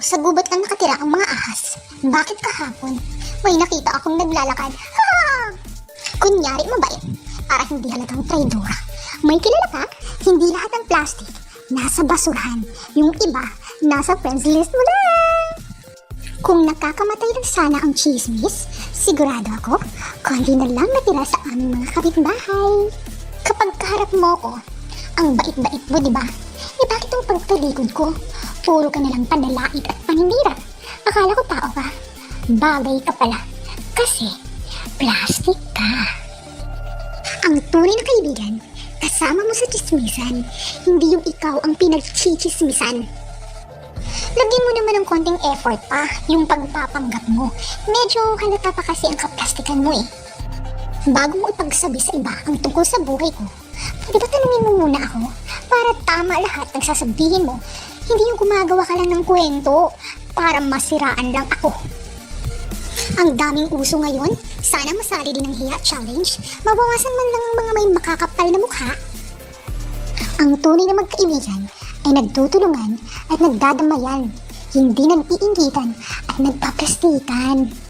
sa gubat lang nakatira ang mga ahas. Bakit kahapon? May nakita akong naglalakad. Ha! Kunyari mabait, para hindi halatang traidora. May kilala ka? Hindi lahat ng plastic nasa basurahan. Yung iba, nasa friends list mo lang. Kung nakakamatay lang sana ang chismis, sigurado ako, konti na lang natira sa aming mga kapitbahay. Kapag kaharap mo ko, ang bait-bait mo, di ba? Bakit ang pagtalikod ko? Puro ka nalang panalait at paninira. Akala ko tao ka. Bagay ka pala. Kasi, plastic ka. Ang tunay na kaibigan, kasama mo sa chismisan, hindi yung ikaw ang pinagchichismisan. Lagyan mo naman ng konting effort pa, yung pagpapanggap mo. Medyo halata pa kasi ang kaplastikan mo eh. Bago mo ipagsabi sa iba ang tungkol sa buhay ko, pwede ba tanungin mo muna ako para tama lahat ng sasabihin mo, hindi yung gumagawa ka lang ng kwento para masiraan lang ako. Ang daming uso ngayon, sana masali din ng hiya challenge, mabawasan man lang ang mga may makakapal na mukha. Ang tunay na magkaibigan ay nagtutulungan at nagdadamayan, hindi nag-iinggitan at nagpaplastikan.